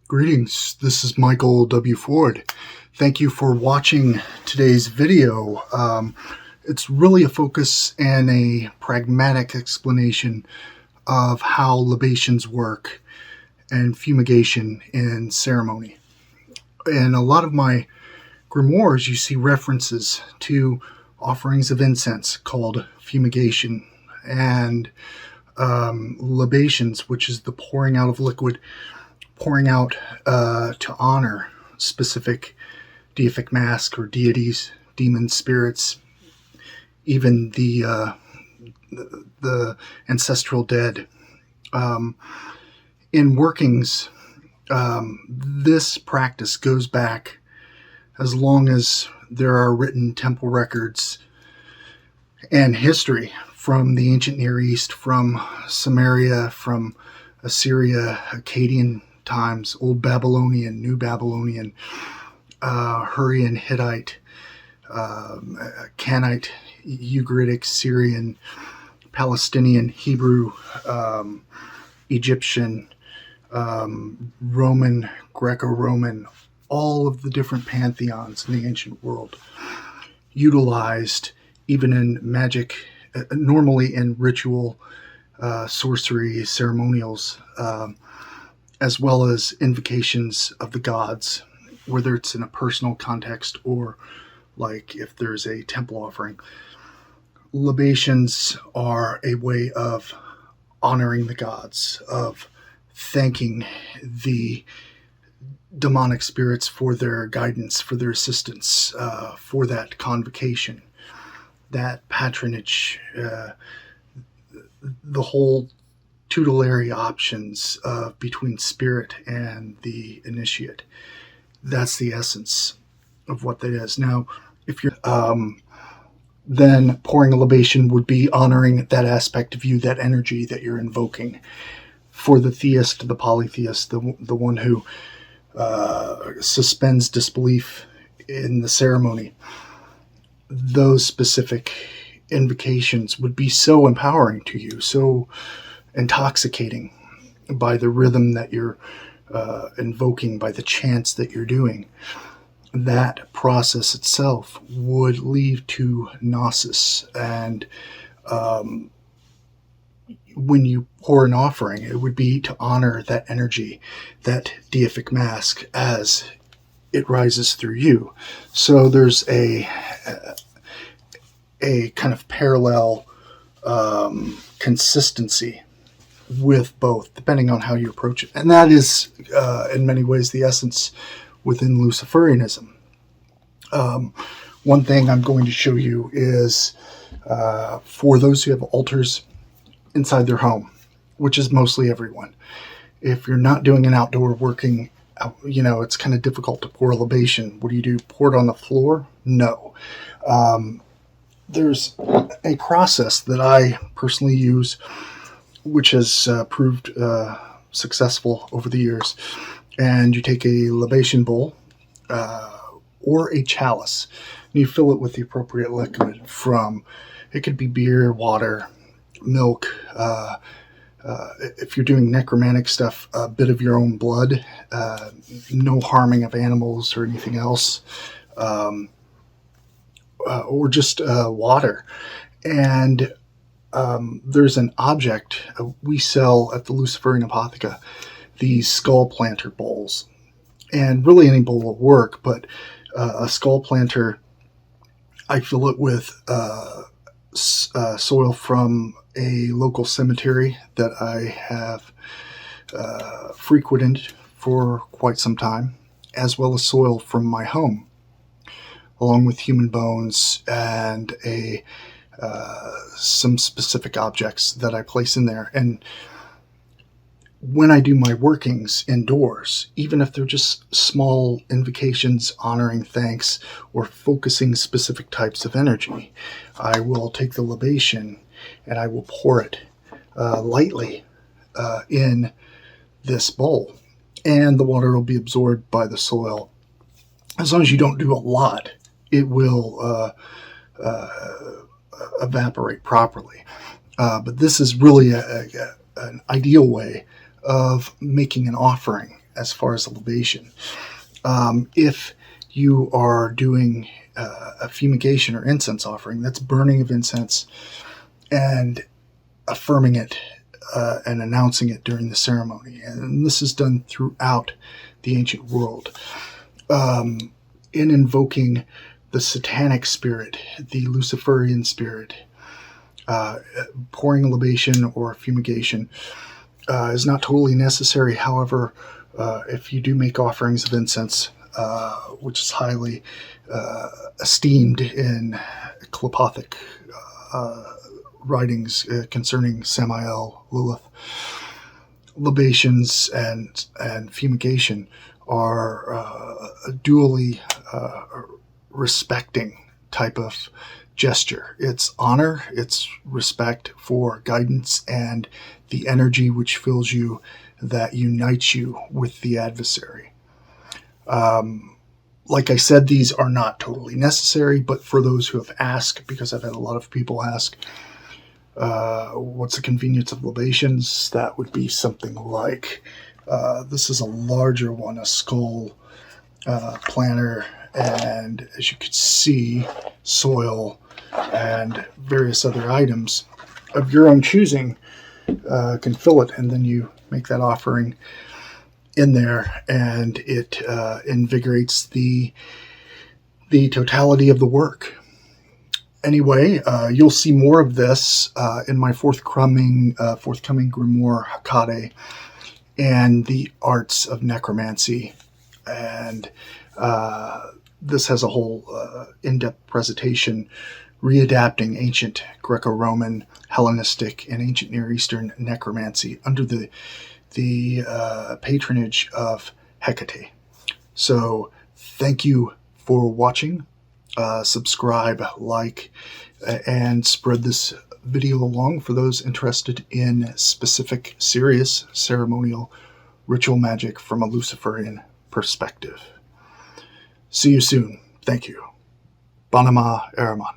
Greetings, this is Michael W. Ford. Thank you for watching today's video. It's really a focus and a pragmatic explanation of how libations work and fumigation in ceremony. In a lot of my grimoires, you see references to offerings of incense called fumigation and libations, which is the pouring out of liquid, pouring out to honor specific deific masks or deities, demon spirits, even the ancestral dead. In workings, this practice goes back as long as there are written temple records and history from the ancient Near East, from Samaria, from Assyria, Akkadian times, Old Babylonian, New Babylonian, Hurrian, Hittite, Canaanite, Ugaritic, Syrian, Palestinian, Hebrew, Egyptian, Roman, Greco-Roman, all of the different pantheons in the ancient world utilized, even in magic, normally in ritual, sorcery, ceremonials, as well as invocations of the gods, whether it's in a personal context or like if there's a temple offering. Libations are a way of honoring the gods, of thanking the demonic spirits for their guidance, for their assistance, for that convocation, that patronage, the whole tutelary options between spirit and the initiate. That's the essence of what that is. Now, if you're then pouring a libation would be honoring that aspect of you, that energy that you're invoking. For the theist, the polytheist, the one who suspends disbelief in the ceremony, those specific invocations would be so empowering to you, so intoxicating by the rhythm that you're invoking, by the chants that you're doing. That process itself would lead to gnosis, and when you pour an offering, it would be to honor that energy, that deific mask, as it rises through you. So there's a kind of parallel consistency with both, depending on how you approach it. And that is, in many ways, the essence within Luciferianism. One thing I'm going to show you is for those who have altars inside their home, which is mostly everyone. If you're not doing an outdoor working, it's kind of difficult to pour a libation. What do? Pour it on the floor? No. There's a process that I personally use, which has proved successful over the years. And you take a libation bowl or a chalice, and you fill it with the appropriate liquid from, it could be beer, water, milk, if you're doing necromantic stuff, a bit of your own blood, no harming of animals or anything else, or just water. And there's an object we sell at the Luciferian Apotheca, these skull planter bowls. And really any bowl will work, but a skull planter, I fill it with soil from a local cemetery that I have frequented for quite some time, as well as soil from my home, along with human bones and some specific objects that I place in there. And when I do my workings indoors, even if they're just small invocations honoring thanks or focusing specific types of energy, I will take the libation and I will pour it lightly in this bowl, and the water will be absorbed by the soil. As long as you don't do a lot, it will evaporate properly. But this is really an ideal way of making an offering as far as a libation. If you are doing a fumigation or incense offering, that's burning of incense and affirming it and announcing it during the ceremony. And this is done throughout the ancient world. In invoking the Satanic spirit, the Luciferian spirit, pouring a libation or fumigation is not totally necessary. However, if you do make offerings of incense, which is highly esteemed in Klipothic writings concerning Samael, Lilith, libations and fumigation are a dually respecting type of gesture. It's honor, it's respect for guidance and the energy which fills you, that unites you with the adversary. Like I said, these are not totally necessary, but for those who have asked, because I've had a lot of people ask, what's the convenience of libations? That would be something like, this is a larger one, a skull planter, and as you could see, soil and various other items of your own choosing can fill it, and then you make that offering in there, and it invigorates the totality of the work. Anyway, you'll see more of this in my forthcoming grimoire, Hecate, and the arts of necromancy. And this has a whole in-depth presentation readapting ancient Greco-Roman, Hellenistic, and ancient Near Eastern necromancy under the patronage of Hecate. So thank you for watching. Subscribe, like, and spread this video along for those interested in specific, serious ceremonial ritual magic from a Luciferian perspective. See you soon. Thank you. Bonama Eraman.